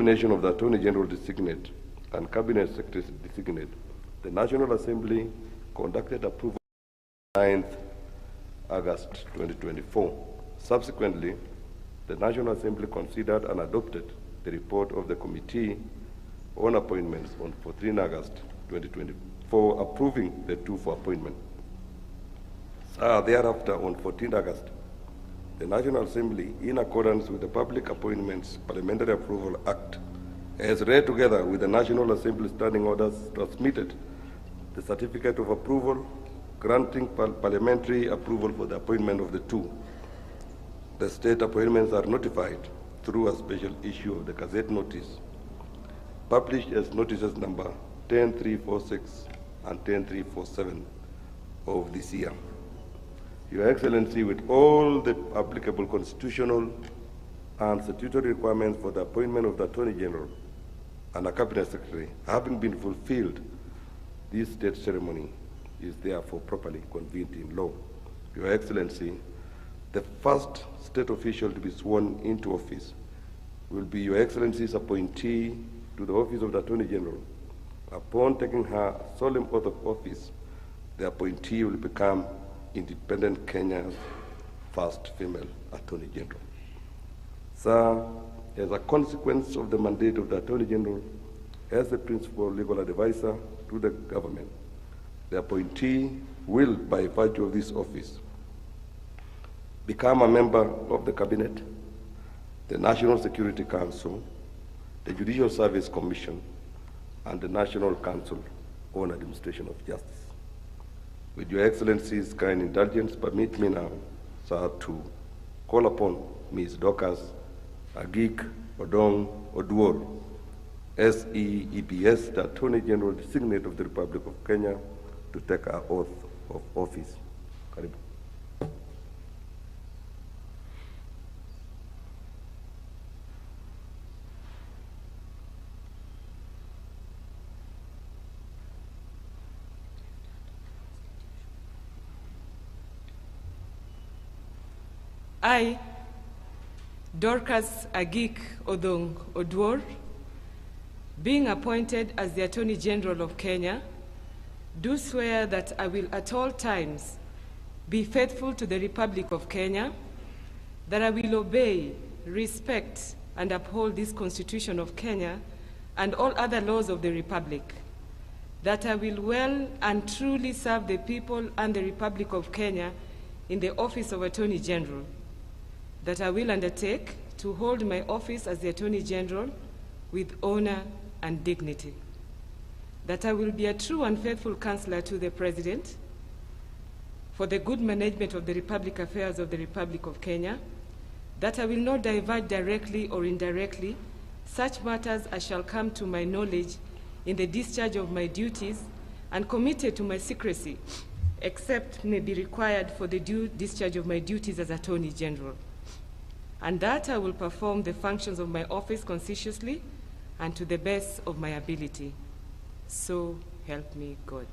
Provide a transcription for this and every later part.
nomination of the Attorney General designate and Cabinet Secretary designate, the National Assembly conducted approval on 9th August 2024. Subsequently, the National Assembly considered and adopted the report of the Committee on Appointments on 14 August 2024, approving the two for appointment. Thereafter, on 14 August, the National Assembly, in accordance with the Public Appointments Parliamentary Approval Act, has read together with the National Assembly Standing Orders, transmitted the certificate of approval granting parliamentary approval for the appointment of the two. The state appointments are notified through a special issue of the Gazette Notice, published as notices number 10346 and 10347 of this year. Your Excellency, with all the applicable constitutional and statutory requirements for the appointment of the Attorney General and a Cabinet Secretary having been fulfilled, this state ceremony is therefore properly convened in law. Your Excellency, the first state official to be sworn into office will be Your Excellency's appointee to the office of the Attorney General. Upon taking her solemn oath of office, the appointee will become independent Kenya's first female Attorney General. Sir, as a consequence of the mandate of the Attorney General as the principal legal advisor to the government, the appointee will, by virtue of this office, become a member of the Cabinet, the National Security Council, the Judicial Service Commission, and the National Council on Administration of Justice. With Your Excellency's kind indulgence, permit me now, sir, to call upon Ms. Dorcas Agik Odong Oduor, SEEBS, the Attorney General Designate of the Republic of Kenya, to take her oath of office. Karibu. I, Dorcas Agik Odong Oduor, being appointed as the Attorney General of Kenya, do swear that I will at all times be faithful to the Republic of Kenya, that I will obey, respect, and uphold this Constitution of Kenya and all other laws of the Republic, that I will well and truly serve the people and the Republic of Kenya in the office of Attorney General, that I will undertake to hold my office as the Attorney General with honor and dignity, that I will be a true and faithful counselor to the President for the good management of the Republic affairs of the Republic of Kenya, that I will not divulge directly or indirectly such matters as shall come to my knowledge in the discharge of my duties, and committed to my secrecy, except may be required for the due discharge of my duties as Attorney General, and that I will perform the functions of my office conscientiously and to the best of my ability. So help me God.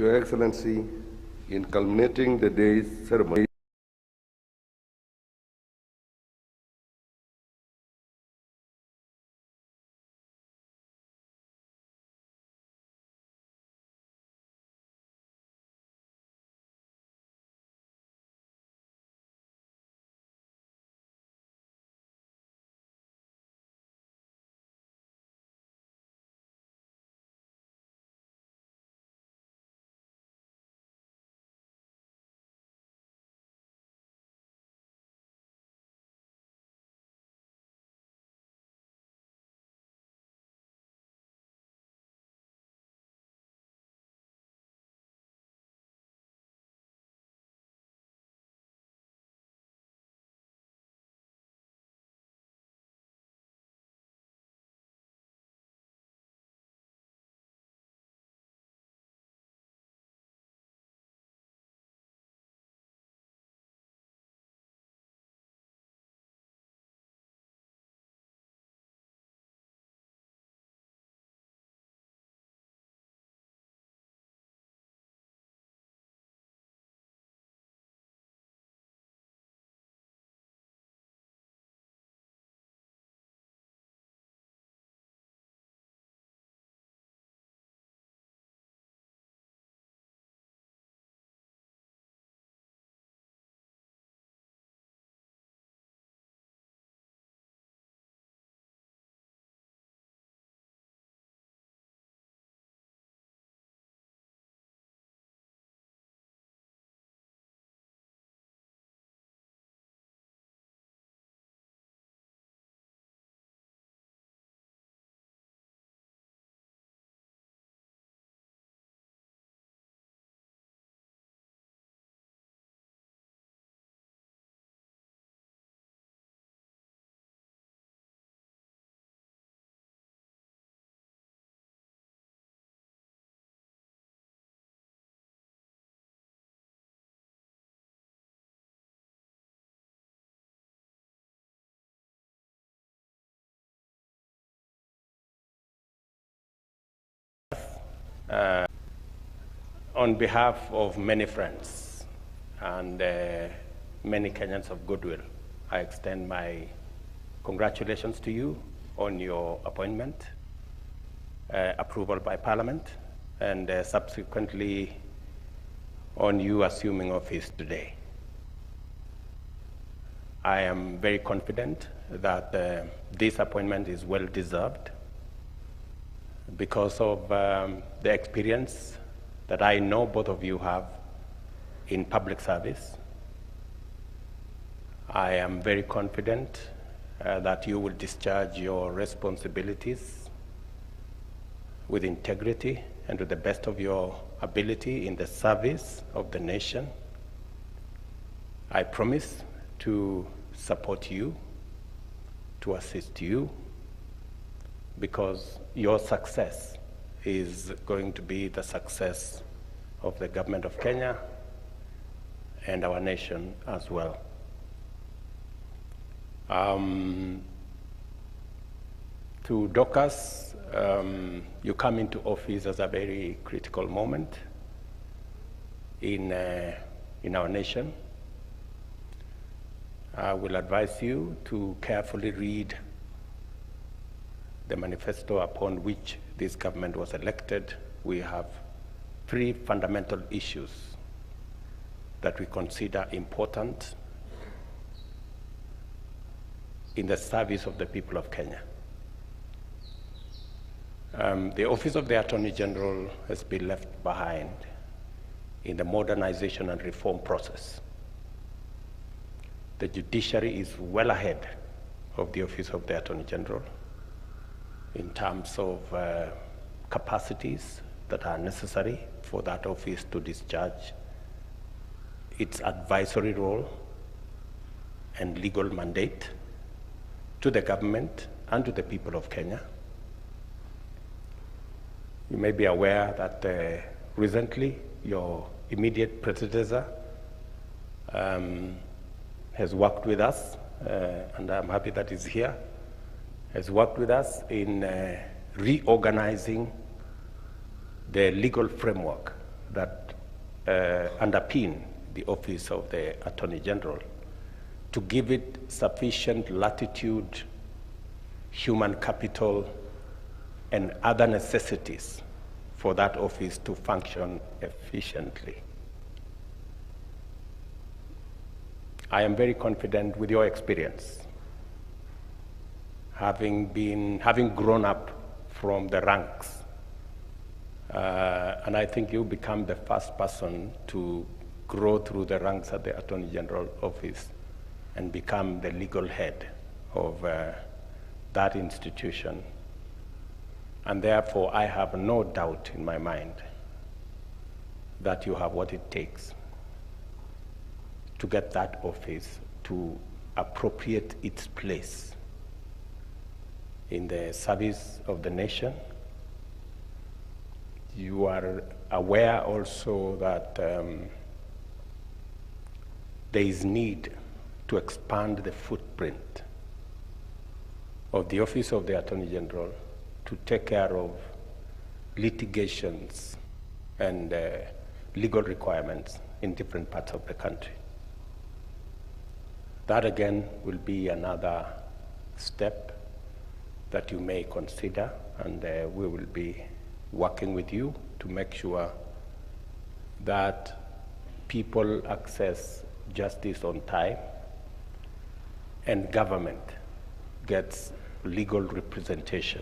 Your Excellency, in culminating the day's ceremony, on behalf of many friends and many Kenyans of goodwill, I extend my congratulations to you on your appointment, approval by Parliament, and subsequently on you assuming office today. I am very confident that this appointment is well deserved because of the experience that I know both of you have in public service. I am very confident that you will discharge your responsibilities with integrity and to the best of your ability in the service of the nation. I promise to support you, to assist you, because your success is going to be the success of the government of Kenya and our nation as well. To Dorcas, you come into office as a very critical moment in our nation. I will advise you to carefully read the manifesto upon which this government was elected. We have 3 fundamental issues that we consider important in the service of the people of Kenya. The Office of the Attorney General has been left behind in the modernization and reform process. The judiciary is well ahead of the Office of the Attorney General in terms of capacities that are necessary for that office to discharge its advisory role and legal mandate to the government and to the people of Kenya. You may be aware that recently your immediate predecessor has worked with us, and I'm happy that he's here, has worked with us in reorganizing the legal framework that underpin the office of the Attorney General, to give it sufficient latitude, human capital, and other necessities for that office to function efficiently. I am very confident with your experience, having grown up from the ranks, and I think you become the first person to grow through the ranks at the Attorney General office and become the legal head of that institution. And therefore, I have no doubt in my mind that you have what it takes to get that office to appropriate its place in the service of the nation. You are aware also that there is need to expand the footprint of the Office of the Attorney General to take care of litigations and legal requirements in different parts of the country. That again will be another step that you may consider, and we will be working with you to make sure that people access justice on time and government gets legal representation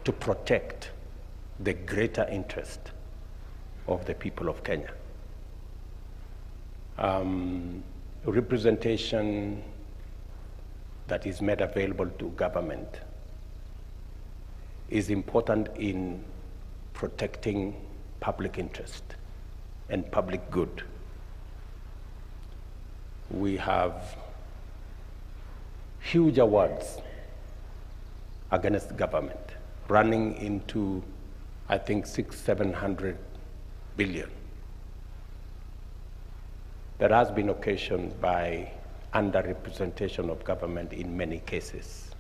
to protect the greater interest of the people of Kenya. Representation that is made available to government is important in protecting public interest and public good. We have huge awards against government, running into, I think, 600-700 billion. That has been occasioned by underrepresentation of government in many cases.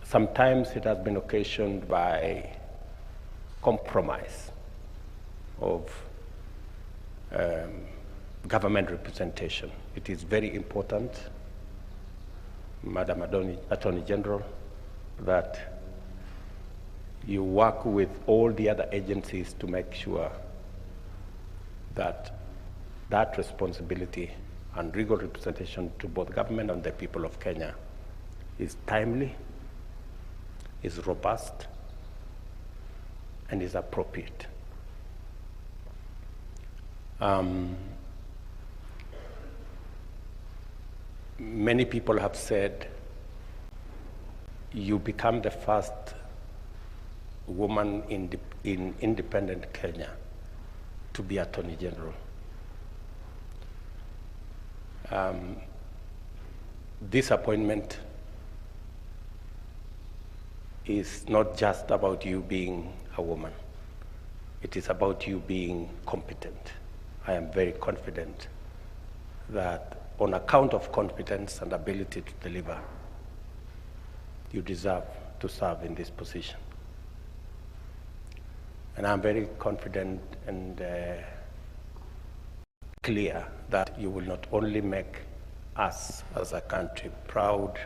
Sometimes it has been occasioned by compromise of government representation. It is very important, Madam Attorney General, that you work with all the other agencies to make sure that that responsibility and legal representation to both government and the people of Kenya is timely, is robust, and is appropriate. Many people have said you become the first woman in independent Kenya to be Attorney General. This appointment is not just about you being a woman. It is about you being competent. I am very confident that on account of competence and ability to deliver, you deserve to serve in this position. And I'm very confident and clear that you will not only make us as a country proud,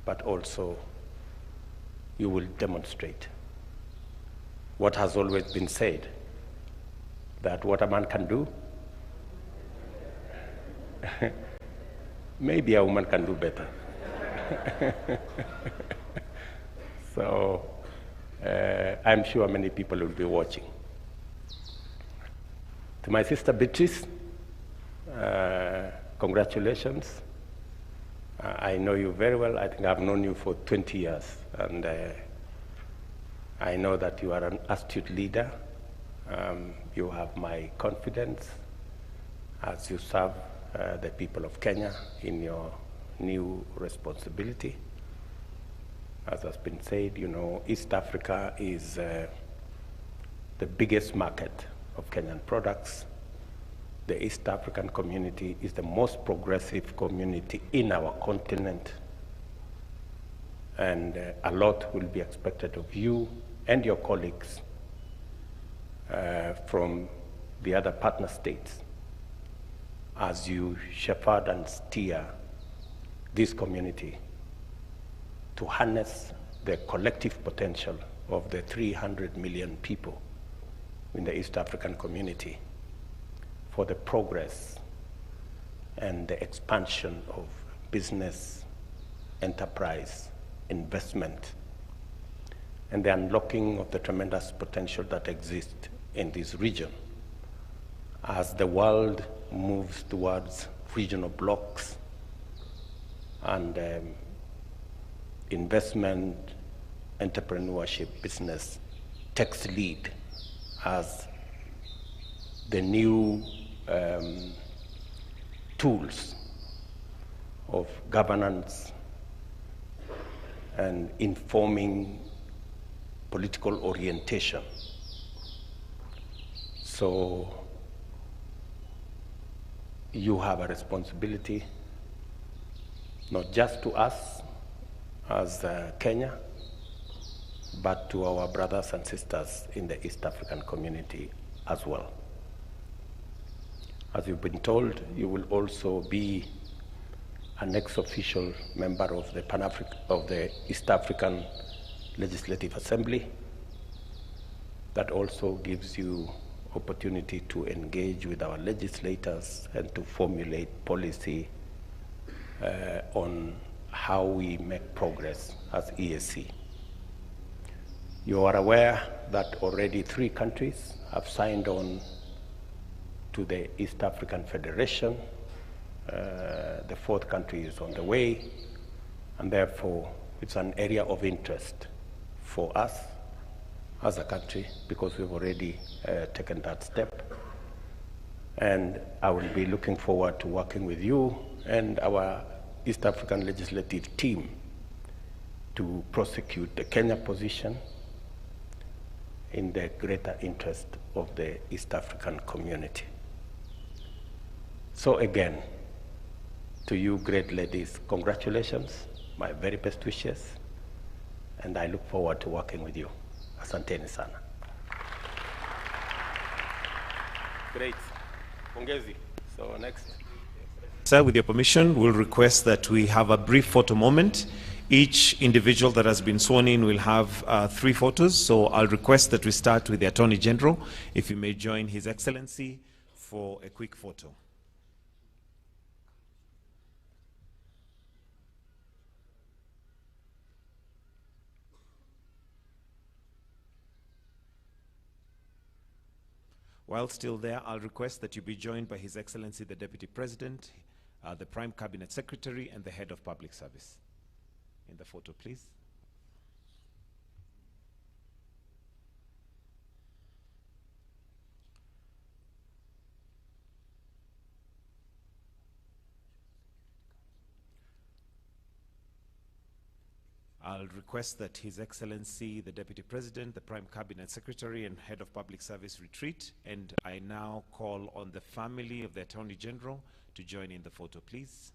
but also you will demonstrate what has always been said, that what a man can do, maybe a woman can do better. So I'm sure many people will be watching. To my sister Beatrice, congratulations. I know you very well. I think I've known you for 20 years, and I know that you are an astute leader. You have my confidence as you serve the people of Kenya in your new responsibility. As has been said, you know, East Africa is the biggest market of Kenyan products. The East African community is the most progressive community in our continent, and a lot will be expected of you and your colleagues from the other partner states as you shepherd and steer this community to harness the collective potential of the 300 million people in the East African community for the progress and the expansion of business, enterprise, investment, and the unlocking of the tremendous potential that exists in this region as the world moves towards regional blocks and investment, entrepreneurship, business takes lead as the new tools of governance and informing political orientation. So you have a responsibility, not just to us as Kenya, but to our brothers and sisters in the East African community as well. As you've been told, you will also be an ex-official member of the East African Legislative Assembly. That also gives you opportunity to engage with our legislators and to formulate policy on how we make progress as EAC. You are aware that already 3 countries have signed on to the East African Federation. The 4th country is on the way, and therefore it's an area of interest for us as a country because we've already taken that step. And I will be looking forward to working with you and our East African legislative team to prosecute the Kenya position in the greater interest of the East African community. So again, to you great ladies, congratulations, my very best wishes, and I look forward to working with you. Asanteni sana. Great. Pongezi. So next. Sir, with your permission, we'll request that we have a brief photo moment. Each individual that has been sworn in will have 3 photos. So I'll request that we start with the Attorney General, if you may join His Excellency for a quick photo. While still there, I'll request that you be joined by His Excellency the Deputy President, the Prime Cabinet Secretary, and the Head of Public Service. In the photo, please. I'll request that His Excellency, the Deputy President, the Prime Cabinet Secretary, and Head of Public Service retreat. And I now call on the family of the Attorney General to join in the photo, please.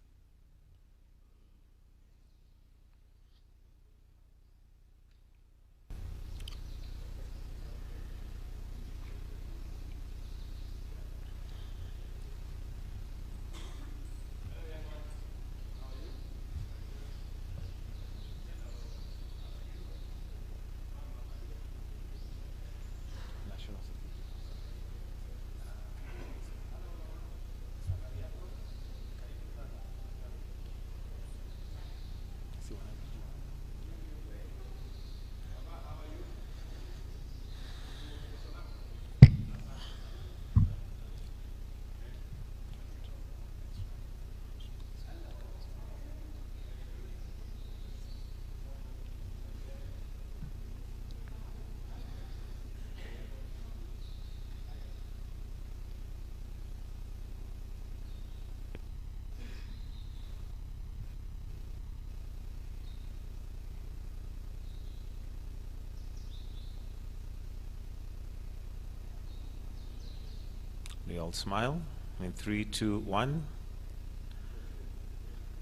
We all smile. In 3, 2, 1.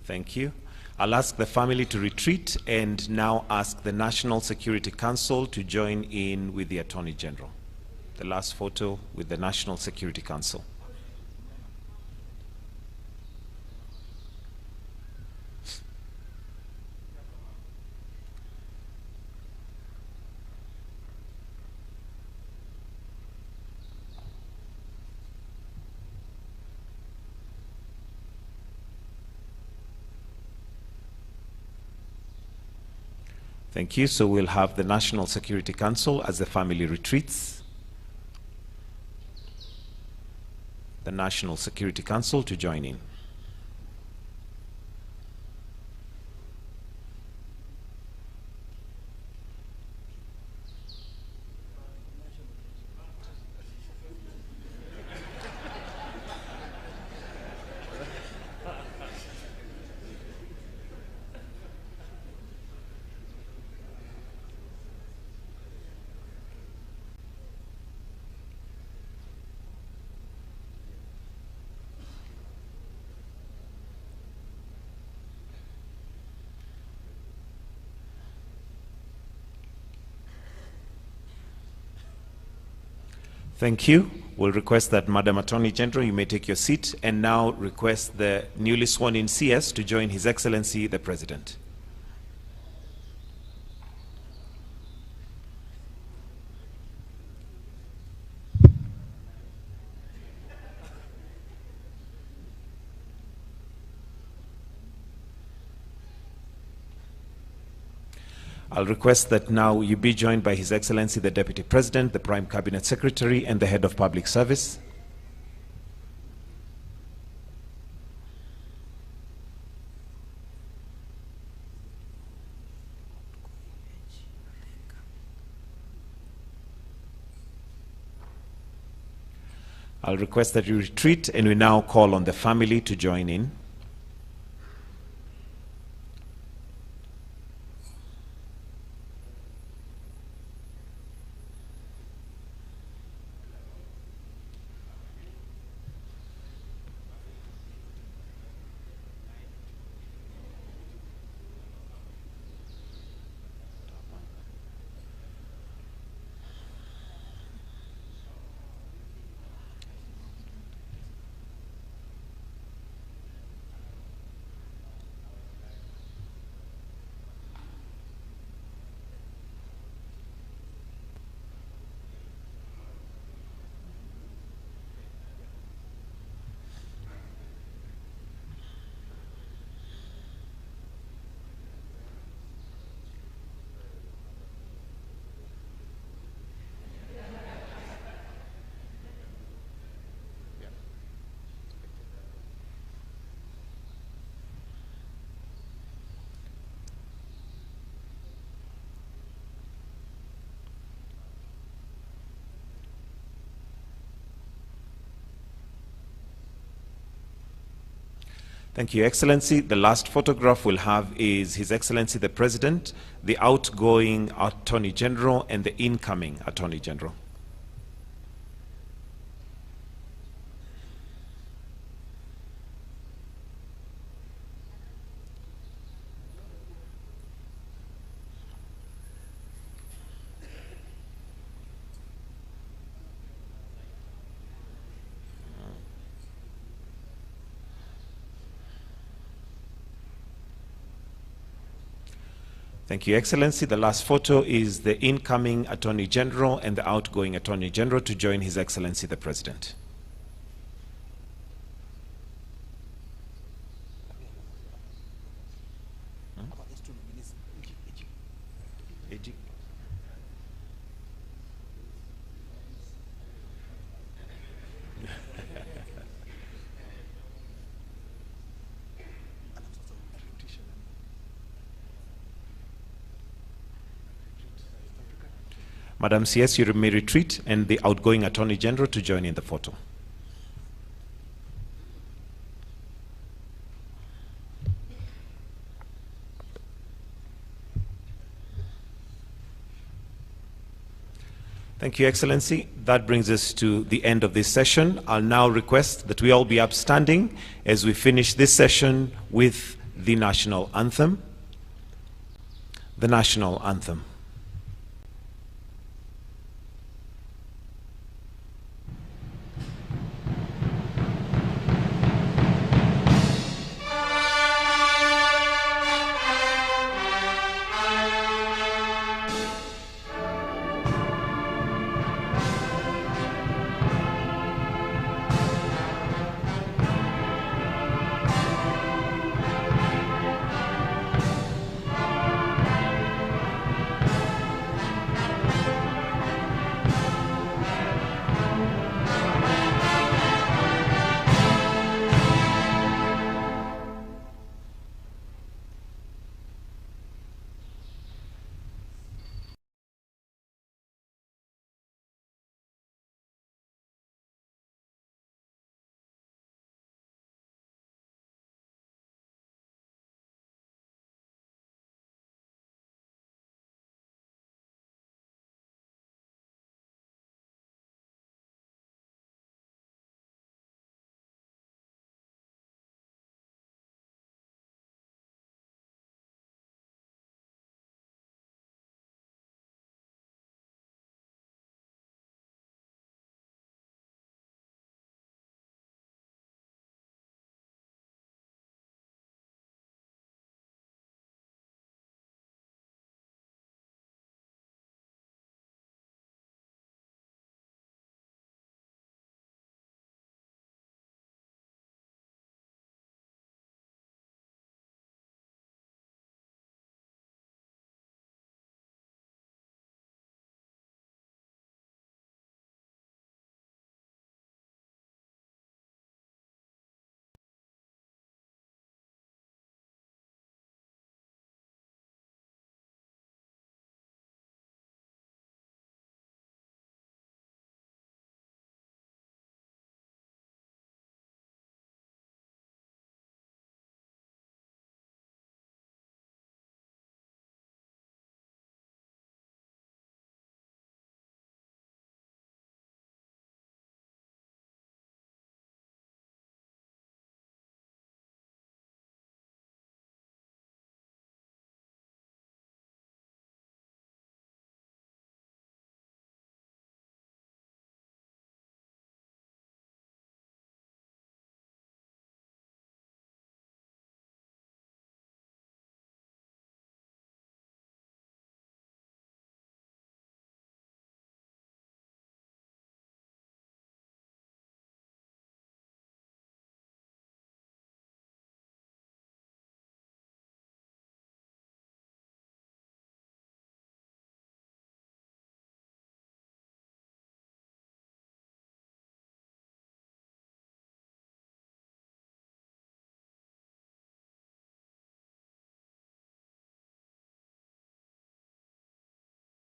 Thank you. I'll ask the family to retreat and now ask the National Security Council to join in with the Attorney General. The last photo with the National Security Council. Thank you. So we'll have the National Security Council as the family retreats. The National Security Council to join in. Thank you. We'll request that Madam Attorney General, you may take your seat, and now request the newly sworn in CS to join His Excellency the President. I'll request that now you be joined by His Excellency the Deputy President, the Prime Cabinet Secretary, and the Head of Public Service. I'll request that you retreat, and we now call on the family to join in. Thank you, Excellency. The last photograph we'll have is His Excellency the President, the outgoing Attorney General, and the incoming Attorney General. Thank you, Excellency. The last photo is the incoming Attorney General and the outgoing Attorney General to join His Excellency the President. Madam CS, you may retreat, and the outgoing Attorney General to join in the photo. Thank you, Excellency. That brings us to the end of this session. I'll now request that we all be upstanding as we finish this session with the national anthem. The national anthem.